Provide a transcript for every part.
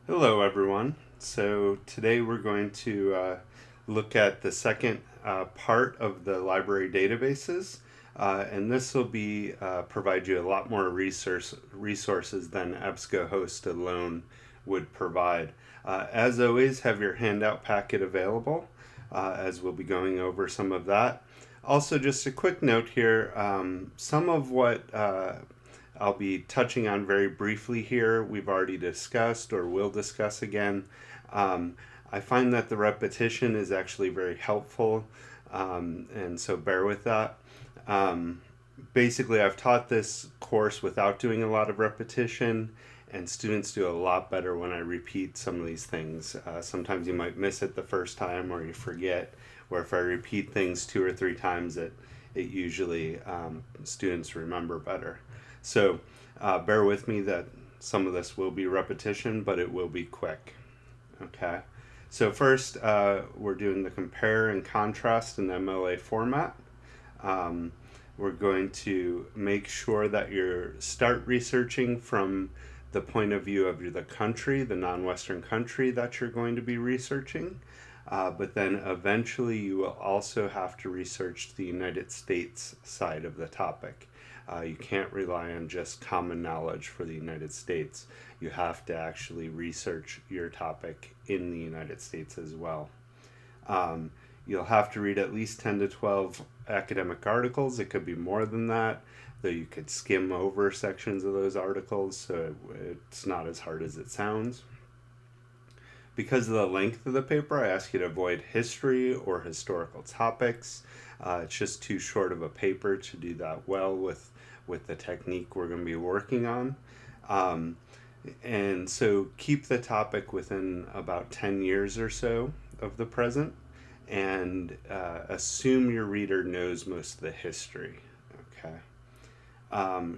Hello, everyone. So today we're going to look at the second part of the library databases, and this will be provide you a lot more resources than EBSCOhost alone would provide. As always, have your handout packet available, as we'll be going over some of that. Also, just a quick note here: some of what I'll be touching on very briefly here, we've already discussed or will discuss again. Um, I find that the repetition is actually very helpful, and so bear with that. Um, Basically, I've taught this course without doing a lot of repetition, and students do a lot better when I repeat some of these things. Sometimes you might miss it the first time or you forget, or if I repeat things two or three times, it usually students remember better. So bear with me that some of this will be repetition, but it will be quick. Okay. So first, we're doing the compare and contrast in MLA format. Um, we're going to make sure that you start researching from the point of view of the country, the non-Western country that you're going to be researching. But then eventually you will also have to research the United States side of the topic. You can't rely on just common knowledge for the United States. You have to actually research your topic in the United States as well. Um, you'll have to read at least 10 to 12 academic articles. It could be more than that, though you could skim over sections of those articles, so it's not as hard as it sounds. Because of the length of the paper, I ask you to avoid history or historical topics. It's just too short of a paper to do that well with the technique we're going to be working on. Um, and so keep the topic within about 10 years or so of the present, and assume your reader knows most of the history. Okay.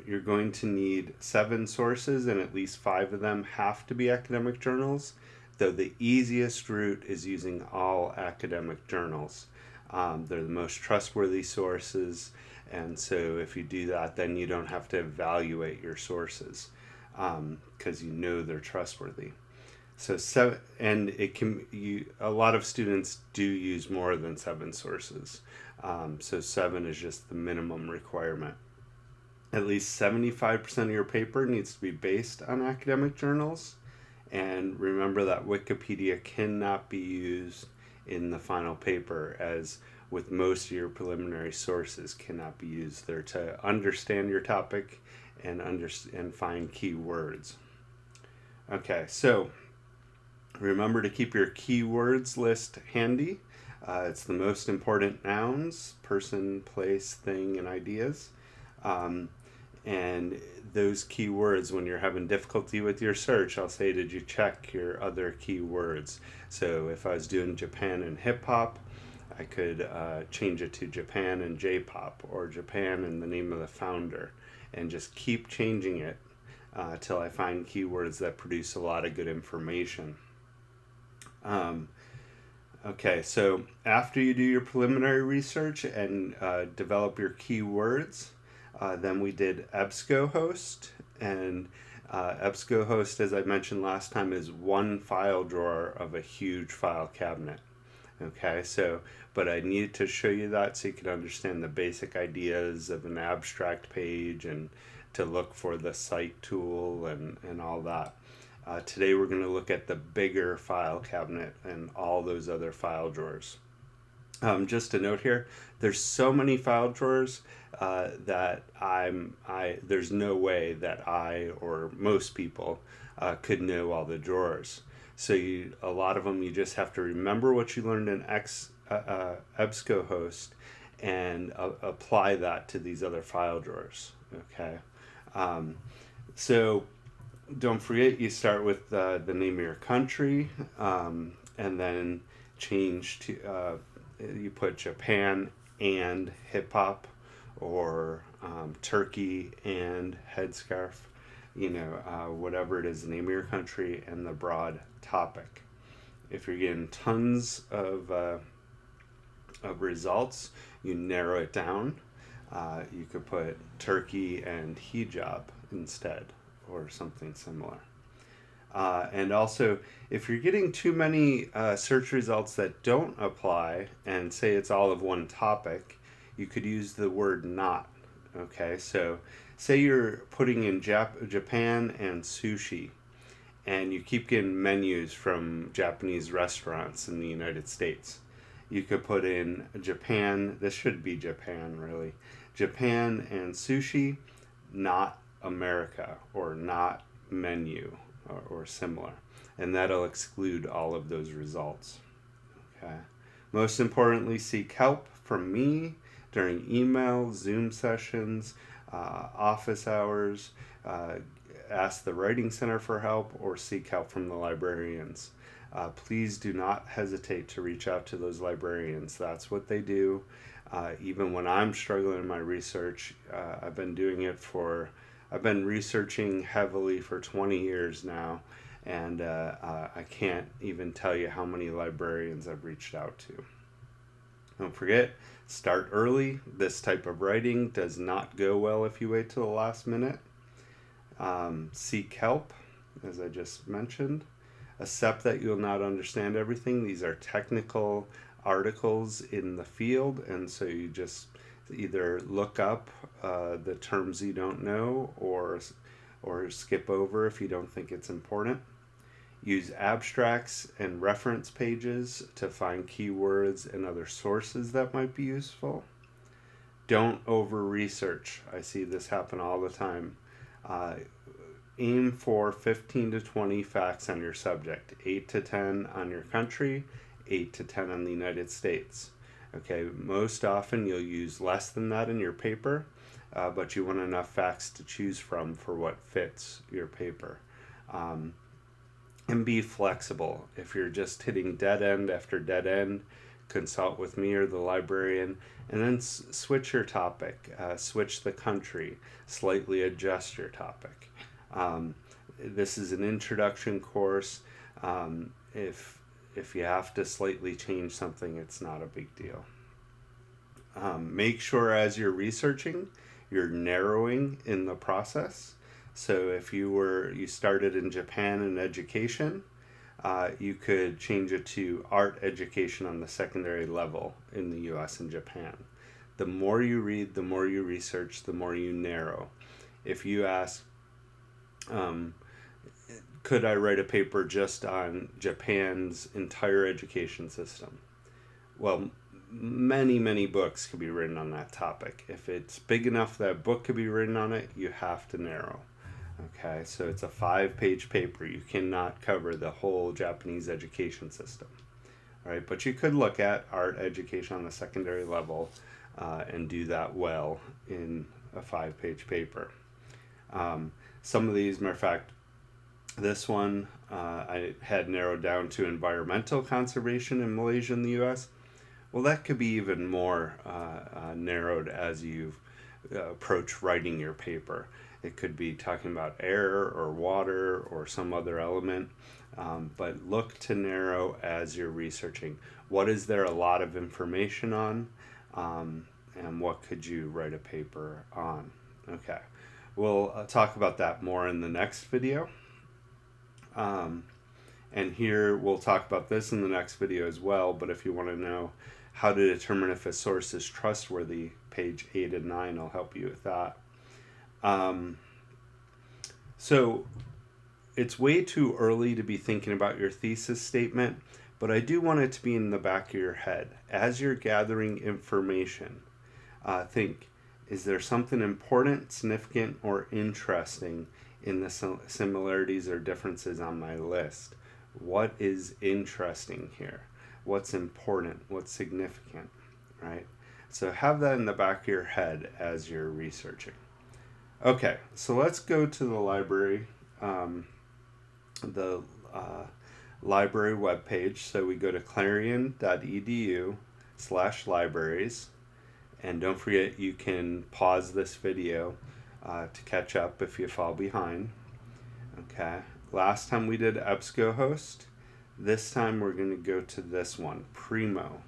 You're going to need 7 sources, and at least 5 of them have to be academic journals, though the easiest route is using all academic journals. They're the most trustworthy sources, and so if you do that, then you don't have to evaluate your sources because you know they're trustworthy. So seven, and it can you. A lot of students do use more than 7 sources. So 7 is just the minimum requirement. At least 75% of your paper needs to be based on academic journals. And remember that Wikipedia cannot be used in the final paper, as with most of your preliminary sources cannot be used there to understand your topic and find keywords. Okay, so remember to keep your keywords list handy. It's the most important nouns: person, place, thing, and ideas. Um, and those keywords, when you're having difficulty with your search, I'll say, did you check your other keywords? So if I was doing Japan and hip hop, I could change it to Japan and J-pop, or Japan and the name of the founder, and just keep changing it till I find keywords that produce a lot of good information. Um, okay, so after you do your preliminary research and develop your keywords, then we did EBSCOhost, and EBSCOhost, as I mentioned last time, is one file drawer of a huge file cabinet. Okay, so, but I needed to show you that so you can understand the basic ideas of an abstract page and to look for the cite tool and all that. Today we're going to look at the bigger file cabinet and all those other file drawers. Just a note here: there's so many file drawers that there's no way that I or most people could know all the drawers. So a lot of them you just have to remember what you learned in EBSCOhost and apply that to these other file drawers. Okay, um, so don't forget, you start with the name of your country, and then change to you put Japan and hip hop, or Turkey and headscarf, whatever it is, the name of your country and the broad topic. If you're getting tons of results, you narrow it down. You could put Turkey and hijab instead, or something similar. And also, if you're getting too many search results that don't apply and say it's all of one topic, you could use the word not. Okay, so say you're putting in Japan and sushi, and you keep getting menus from Japanese restaurants in the United States. You could put in Japan, this should be Japan really, Japan and sushi, not America, or not menu, or similar. And that'll exclude all of those results. Okay. Most importantly, seek help from me during email, Zoom sessions, office hours. Ask the Writing Center for help or seek help from the librarians. Please do not hesitate to reach out to those librarians. That's what they do. Even when I'm struggling in my research, I've been researching heavily for 20 years now, and I can't even tell you how many librarians I've reached out to. Don't forget, start early. This type of writing does not go well if you wait till the last minute. Seek help, as I just mentioned. Accept that you'll not understand everything. These are technical articles in the field, and so you just either look up the terms you don't know, or skip over if you don't think it's important. Use abstracts and reference pages to find keywords and other sources that might be useful. Don't over research. I see this happen all the time. Aim for 15 to 20 facts on your subject, 8 to 10 on your country, 8 to 10 on the United States. Okay, most often you'll use less than that in your paper, but you want enough facts to choose from for what fits your paper. And be flexible. If you're just hitting dead end after dead end, consult with me or the librarian, and then switch your topic, switch the country, slightly adjust your topic. This is an introduction course. If you have to slightly change something, it's not a big deal. Make sure as you're researching, you're narrowing in the process. So if you started in Japan in education, you could change it to art education on the secondary level in the US and Japan. The more you read, the more you research, the more you narrow. If you ask, could I write a paper just on Japan's entire education system? Well, many books could be written on that topic. If it's big enough that a book could be written on it, you have to narrow. Okay, so it's a 5-page paper. You cannot cover the whole Japanese education system. All right, but you could look at art education on the secondary level and do that well in a 5-page paper. Some of these, matter of fact, this one I had narrowed down to environmental conservation in Malaysia and the US. Well, that could be even more narrowed as you approach writing your paper. It could be talking about air or water or some other element, but look to narrow as you're researching. What is there a lot of information on, and what could you write a paper on? Okay, we'll talk about that more in the next video. And here we'll talk about this in the next video as well, but if you want to know how to determine if a source is trustworthy, page 8 and 9 will help you with that. So it's way too early to be thinking about your thesis statement, but I do want it to be in the back of your head. As you're gathering information, think, is there something important, significant, or interesting in the similarities or differences on my list? What is interesting here? What's important? What's significant, right? So have that in the back of your head as you're researching. Okay, so let's go to the library, library webpage. So we go to clarion.edu/libraries, and don't forget you can pause this video to catch up if you fall behind. Okay, last time we did EBSCOhost. This time we're going to go to this one, Primo,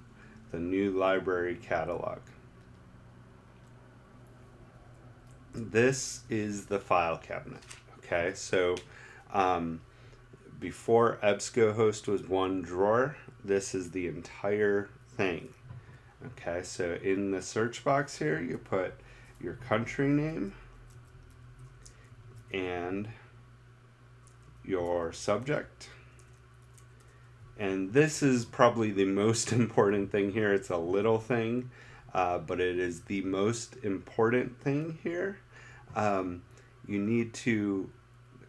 the new library catalog. This is the file cabinet. Okay, so before EBSCOhost was one drawer, this is the entire thing. Okay, so in the search box here, you put your country name and your subject. And this is probably the most important thing here. It's a little thing, but it is the most important thing here. You need to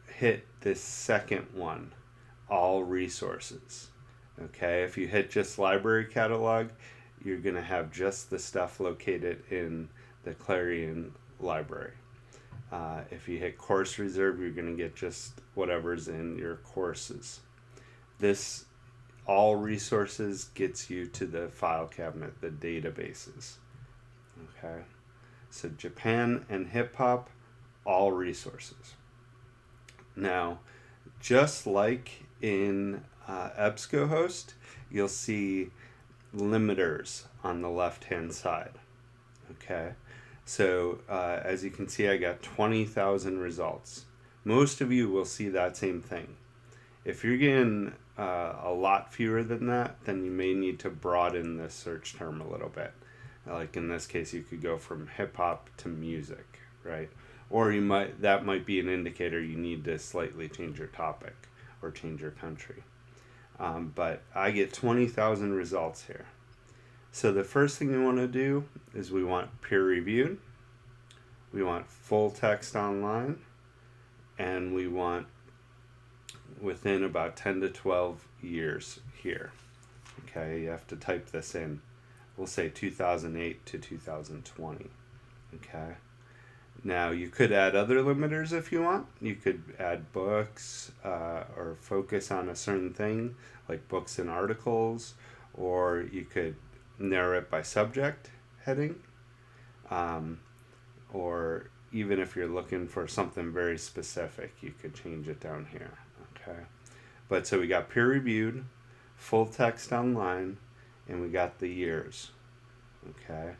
hit this second one, all resources. Okay, if you hit just library catalog, you're going to have just the stuff located in the Clarion library. If you hit course reserve, you're going to get just whatever's in your courses. This all resources gets you to the file cabinet, the databases. Okay, so Japan and hip hop, all resources. Now, just like in EBSCOhost, you'll see limiters on the left hand side. Okay, so as you can see, I got 20,000 results. Most of you will see that same thing. If you're getting a lot fewer than that, then you may need to broaden the search term a little bit. Like in this case, you could go from hip hop to music, right? Or that might be an indicator you need to slightly change your topic or change your country. But I get 20,000 results here. So the first thing we want to do is we want peer reviewed, we want full text online, and we want within about 10 to 12 years here. Okay, you have to type this in. We'll say 2008 to 2020. Okay. Now you could add other limiters if you want. You could add books or focus on a certain thing like books and articles, or you could narrow it by subject heading, or even if you're looking for something very specific, you could change it down here. Okay, but so we got peer reviewed, full text online, and we got the years. Okay,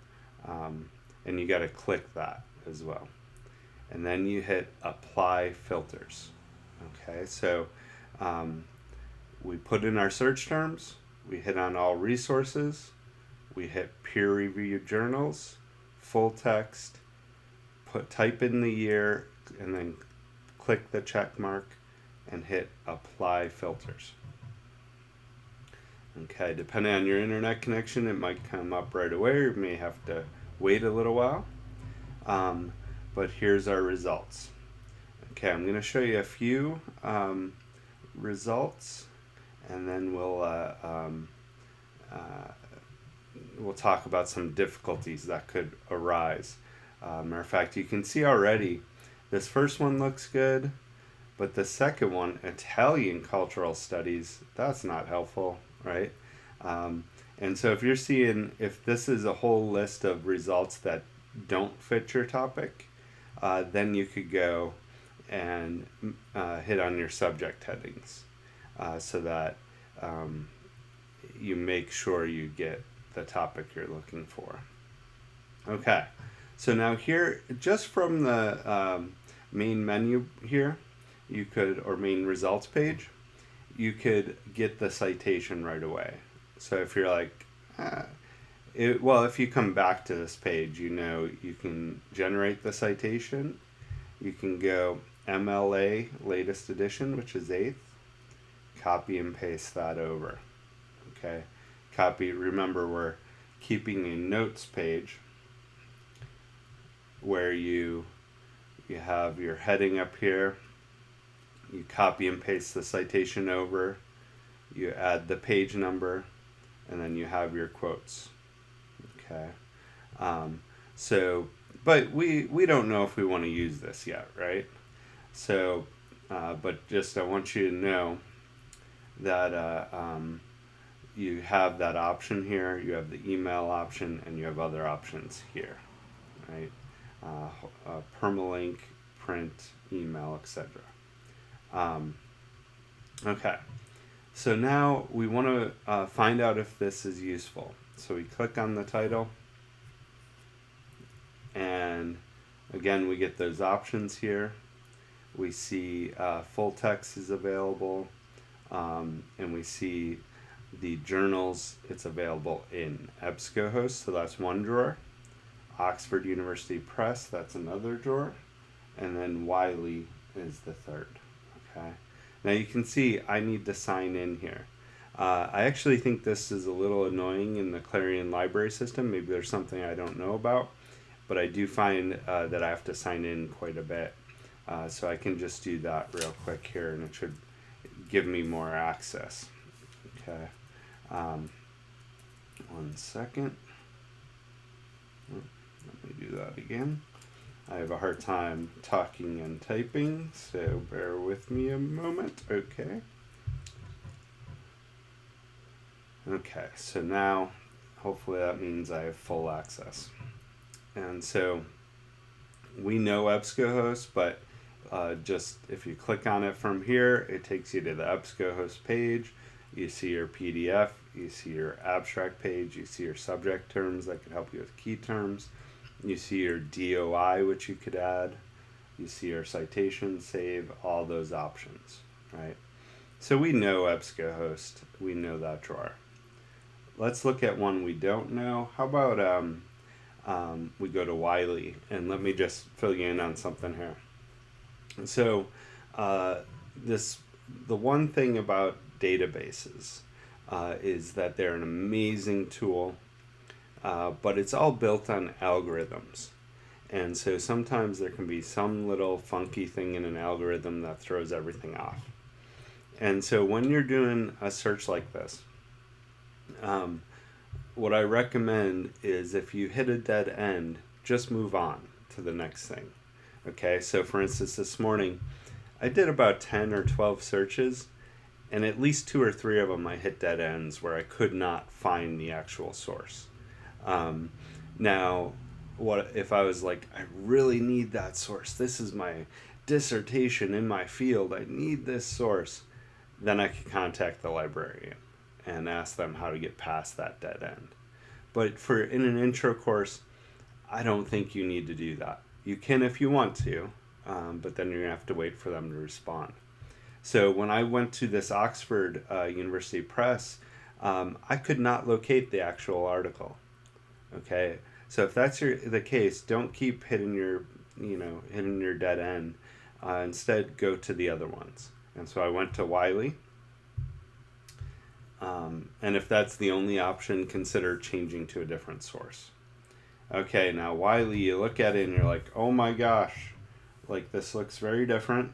and you got to click that as well, and then you hit apply filters. Okay, so we put in our search terms, we hit on all resources, we hit peer reviewed journals, full text, type in the year, and then click the check mark and hit apply filters. Okay, depending on your internet connection, it might come up right away, or you may have to wait a little while. But here's our results. Okay, I'm going to show you a few results, and then we'll talk about some difficulties that could arise. Matter of fact, you can see already this first one looks good, but the second one, Italian cultural studies, that's not helpful, right? And so if you're seeing, if this is a whole list of results that don't fit your topic, then you could go and hit on your subject headings so that you make sure you get the topic you're looking for. Okay, so now here, just from the main menu here, you could, or main results page, you could get the citation right away. So if you're like, if you come back to this page, you know you can generate the citation. You can go MLA latest edition, which is 8th, copy and paste that over. Okay, copy, remember we're keeping a notes page where you have your heading up here, you copy and paste the citation over, you add the page number, and then you have your quotes. Okay, but we don't know if we want to use this yet, right? So, but just I want you to know that you have that option here, you have the email option, and you have other options here, right? Permalink, print, email, etc. Okay, so now we want to find out if this is useful. So we click on the title, and again we get those options here. We see full text is available, and we see the journals. It's available in EBSCOhost, so that's one drawer. Oxford University Press, that's another drawer. And then Wiley is the third. Okay. Now you can see I need to sign in here. I actually think this is a little annoying in the Clarion library system. Maybe there's something I don't know about, but I do find that I have to sign in quite a bit. So I can just do that real quick here, and it should give me more access. Okay. 1 second. Let me do that again. I have a hard time talking and typing, so bear with me a moment. Okay. Okay, so now hopefully that means I have full access. And so we know EBSCOhost, but just if you click on it from here, it takes you to the EBSCOhost page. You see your PDF, you see your abstract page, you see your subject terms that could help you with key terms. You see your DOI, which you could add. You see your citation, save, all those options, right? So we know EBSCOhost, we know that drawer. Let's look at one we don't know. How about we go to Wiley, and let me just fill you in on something here. So the one thing about databases is that they're an amazing tool, but it's all built on algorithms. And so sometimes there can be some little funky thing in an algorithm that throws everything off. And so when you're doing a search like this, what I recommend is if you hit a dead end, just move on to the next thing. Okay, so for instance, this morning, I did about 10 or 12 searches, and at least 2 or 3 of them I hit dead ends where I could not find the actual source. Now, what if I was like, I really need that source, this is my dissertation in my field, I need this source, then I could contact the librarian and ask them how to get past that dead end. But in an intro course, I don't think you need to do that. You can if you want to, but then you're going to have to wait for them to respond. So when I went to this Oxford University Press, I could not locate the actual article. Okay, so if that's the case, don't keep hitting your dead end. Instead, go to the other ones. And so I went to Wiley. And if that's the only option, consider changing to a different source. Okay, now Wiley, you look at it and you're like, oh my gosh, like this looks very different.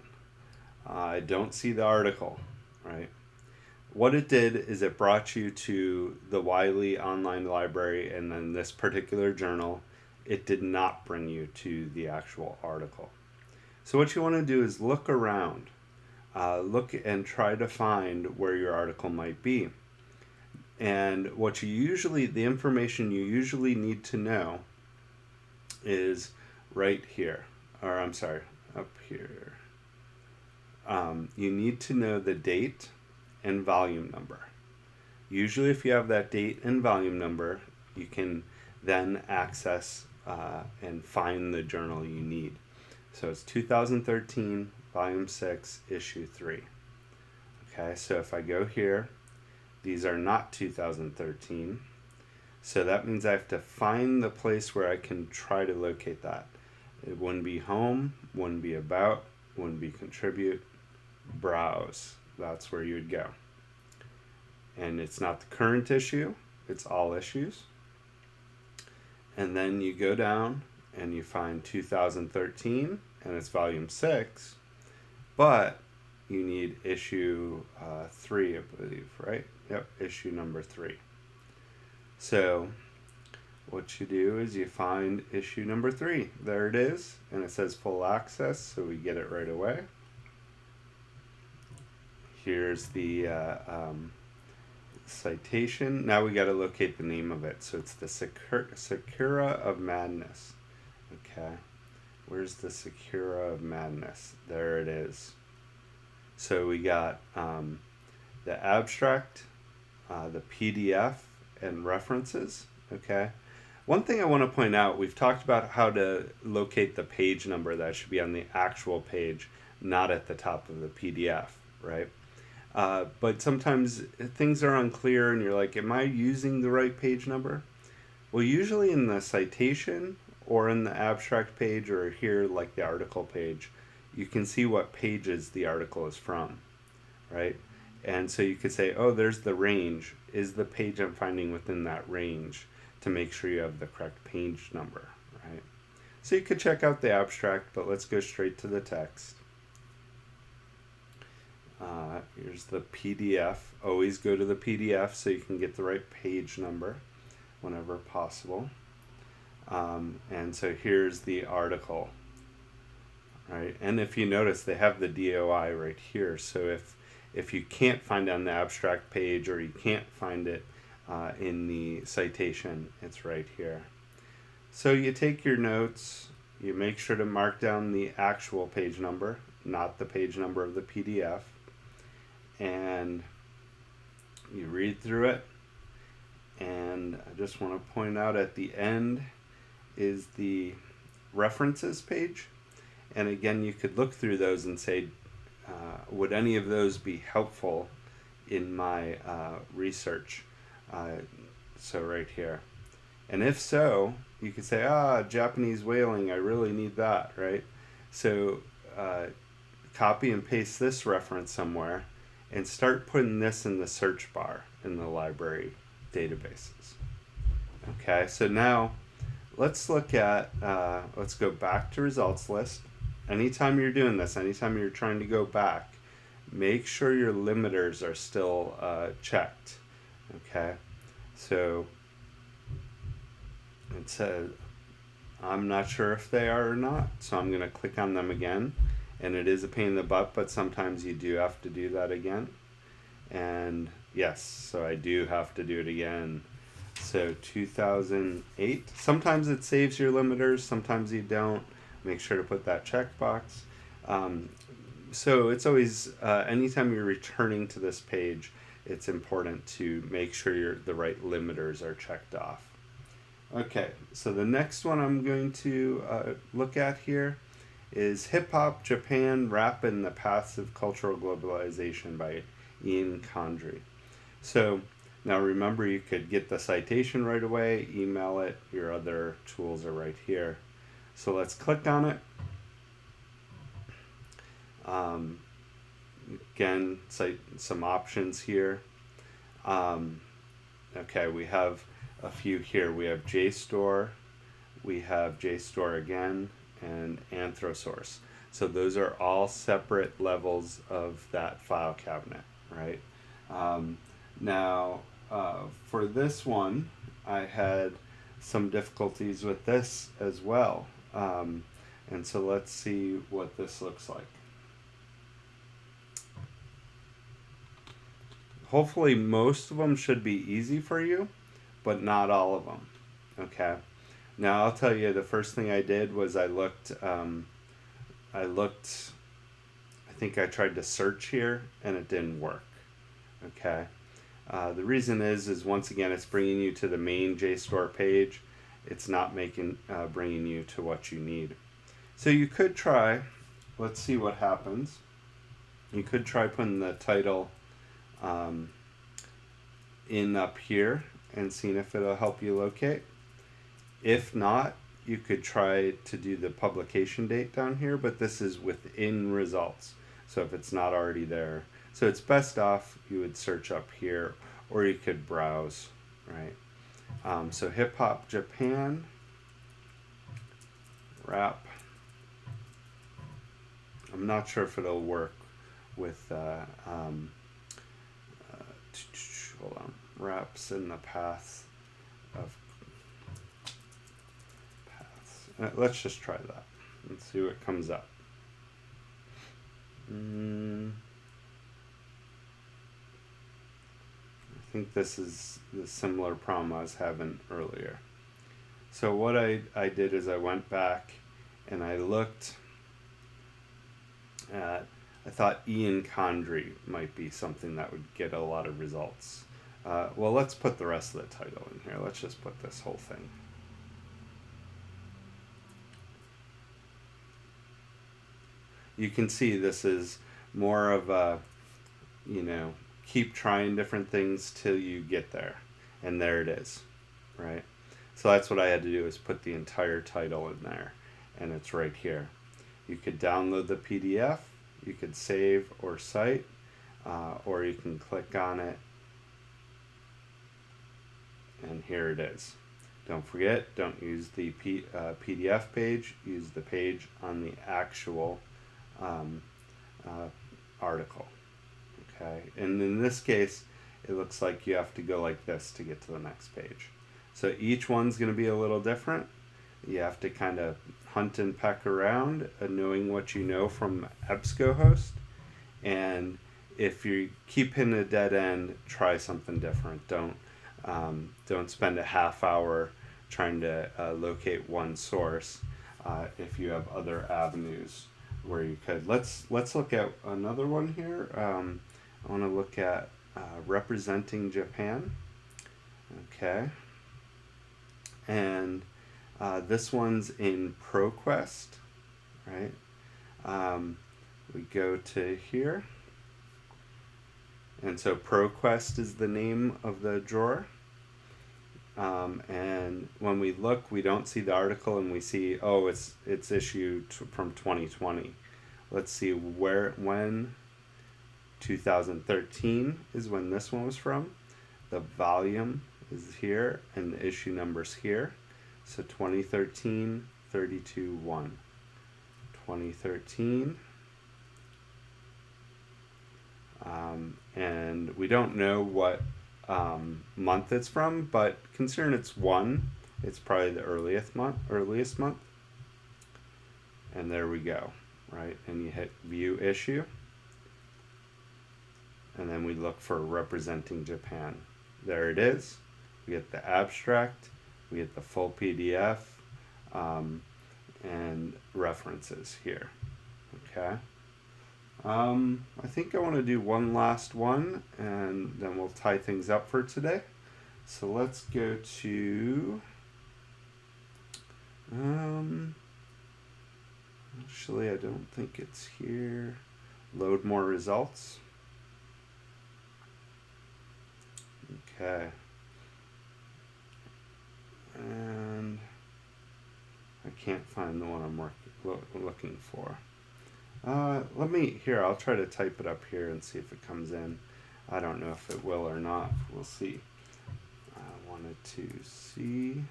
I don't see the article, right? What it did is it brought you to the Wiley online library, and then this particular journal. It did not bring you to the actual article. So what you want to do is look around. Look and try to find where your article might be. And the information you usually need to know is right here. Or I'm sorry, up here. You need to know the date and volume number. Usually if you have that date and volume number, you can then access and find the journal you need. So it's 2013, volume 6, issue 3. Okay, so if I go here, these are not 2013. So that means I have to find the place where I can try to locate that. It wouldn't be home, wouldn't be about, wouldn't be contribute, browse. That's where you would go. And it's not the current issue, it's all issues. And then you go down and you find 2013, and it's volume 6, but you need issue 3, I believe, right? Yep, issue number 3. So what you do is you find issue number 3. There it is, and it says full access, so we get it right away. Here's the citation. Now we got to locate the name of it. So it's the Sakura of Madness. Okay, where's the Sakura of Madness? There it is. So we got the abstract, the PDF, and references. Okay. One thing I want to point out, we've talked about how to locate the page number that should be on the actual page, not at the top of the PDF, right? But sometimes things are unclear and you're like, am I using the right page number? Well, usually in the citation or in the abstract page or here, like the article page, you can see what pages the article is from, right? And so you could say, oh, there's the range. Is the page I'm finding within that range to make sure you have the correct page number, right? So you could check out the abstract, but let's go straight to the text. Here's the PDF. Always go to the PDF so you can get the right page number whenever possible. And so here's the article, right? And if you notice, they have the DOI right here. So if you can't find it on the abstract page or you can't find it in the citation, it's right here. So you take your notes, you make sure to mark down the actual page number, not the page number of the PDF, and you read through it. And I just want to point out at the end is the references page. And again, you could look through those and say, would any of those be helpful in my research? So right here. And if so, you could say, Japanese whaling, I really need that, right? So copy and paste this reference somewhere and start putting this in the search bar in the library databases. Okay, so now let's look at, let's go back to results list. Anytime you're doing this, anytime you're trying to go back, make sure your limiters are still checked. Okay, so it says, I'm not sure if they are or not, so I'm going to click on them again. And it is a pain in the butt, but sometimes you do have to do that again. And yes, so I do have to do it again. So 2008. Sometimes it saves your limiters, sometimes you don't. Make sure to put that checkbox. So it's always, anytime you're returning to this page, it's important to make sure the right limiters are checked off. Okay, so the next one I'm going to look at here is Hip Hop, Japan, Rap, and the Paths of Cultural Globalization by Ian Condry. So now remember, you could get the citation right away, email it, your other tools are right here. So let's click on it. Again, cite some options here. Okay, we have a few here. We have JSTOR, we have JSTOR again, and Anthrosource. So those are all separate levels of that file cabinet, right? Now, for this one, I had some difficulties with this as well. And so let's see what this looks like. Hopefully most of them should be easy for you, but not all of them, okay? Now I'll tell you, the first thing I did was I think I tried to search here and it didn't work, okay? The reason is once again, it's bringing you to the main JSTOR page. It's not bringing you to what you need. So you could try, let's see what happens. You could try putting the title in up here and seeing if it'll help you locate. If not, you could try to do the publication date down here, but this is within results. So if it's not already there, so it's best off you would search up here, or you could browse, right? So Hip Hop Japan, Rap. I'm not sure if it'll work with, hold on, Raps in the paths of paths. Let's just try that and see what comes up. I think this is the similar problem I was having earlier. So what I did is I went back and I looked at, I thought Ian Condry might be something that would get a lot of results. Well, let's put the rest of the title in here. Let's just put this whole thing. You can see this is more of a, you know, keep trying different things till you get there. And there it is, right? So that's what I had to do, is put the entire title in there, and it's right here. You could download the PDF, you could save or cite, or you can click on it, and here it is. Don't forget, don't use the PDF page, use the page on the actual article. Okay, and in this case, it looks like you have to go like this to get to the next page. So each one's going to be a little different. You have to kind of hunt and peck around, knowing what you know from EBSCOhost. And if you keep hitting a dead end, try something different. Don't spend a half hour trying to locate one source if you have other avenues where you could. Let's look at another one here. I want to look at representing Japan. Okay. And this one's in ProQuest, right? We go to here. And so ProQuest is the name of the drawer. And when we look, we don't see the article, and we see, oh, it's issued from 2020. Let's see when 2013 is when this one was from. The volume is here, and the issue number's here. So 2013, 32-1. 2013. And we don't know what month it's from, but considering it's 1, it's probably the earliest month. And there we go, right? And you hit view issue. And then we look for representing Japan. There it is. We get the abstract, we get the full PDF, and references here. Okay. I think I want to do one last one, and then we'll tie things up for today. So let's go to, actually I don't think it's here. Load more results. Okay. And I can't find the one I'm looking for. I'll try to type it up here and see if it comes in. I don't know if it will or not. We'll see. I wanted to see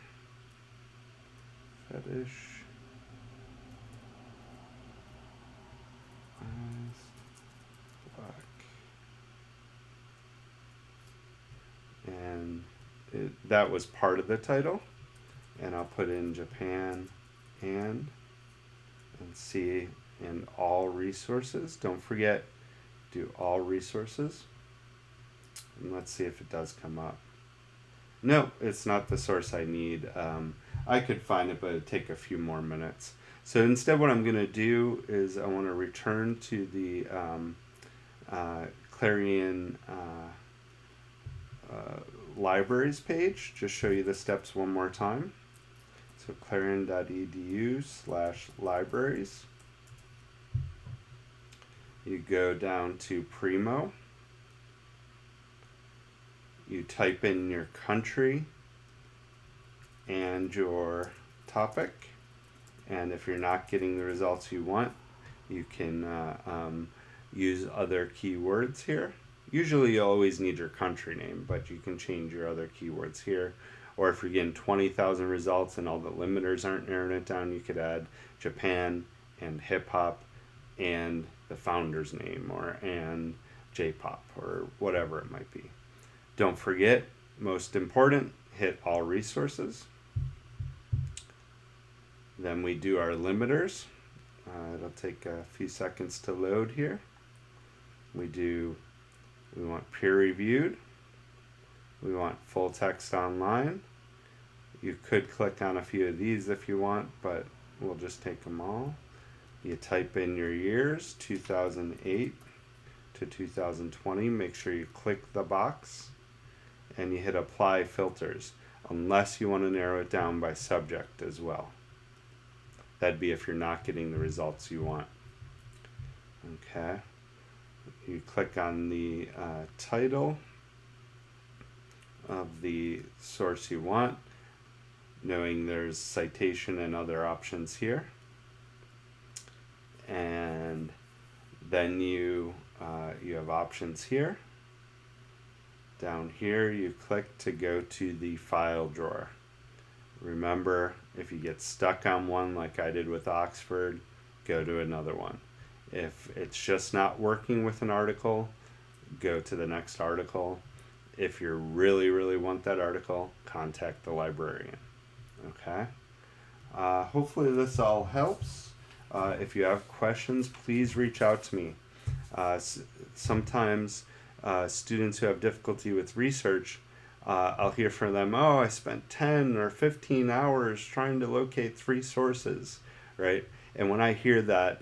fetish. Black. And that was part of the title. And I'll put in Japan and see in all resources. Don't forget, do all resources. And let's see if it does come up. No, it's not the source I need. I could find it, but it'd take a few more minutes. So instead what I'm going to do is I want to return to the Clarion libraries page. Just show you the steps one more time. So clarion.edu/libraries. You go down to Primo. You type in your country and your topic. And if you're not getting the results you want, you can use other keywords here. Usually you always need your country name, but you can change your other keywords here. Or if you're getting 20,000 results and all the limiters aren't narrowing it down, you could add Japan and hip hop and the founder's name and J-pop or whatever it might be. Don't forget, most important, hit all resources. Then we do our limiters. It'll take a few seconds to load here. We want peer reviewed. We want full text online. You could click on a few of these if you want, but we'll just take them all. You type in your years, 2008 to 2020. Make sure you click the box and you hit apply filters, unless you want to narrow it down by subject as well. That'd be if you're not getting the results you want. Okay. you click on the title of the source you want, knowing there's citation and other options here. And then you have options here. Down here you click to go to the file drawer. Remember, if you get stuck on one like I did with Oxford, go to another one. If it's just not working with an article, go to the next article. If you really want that article, contact the librarian. Okay? Hopefully this all helps. If you have questions, please reach out to me. Sometimes students who have difficulty with research, I'll hear from them, oh, I spent 10 or 15 hours trying to locate 3 sources, right? And when I hear that,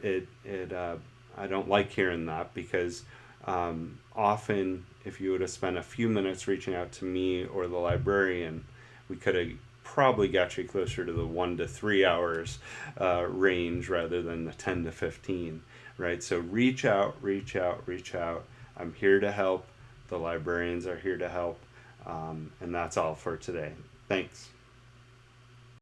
I don't like hearing that, because often if you would have spent a few minutes reaching out to me or the librarian, we could have probably got you closer to the 1 to 3 hours range rather than the 10 to 15, right? So reach out. I'm here to help. The librarians are here to help. And that's all for today. Thanks.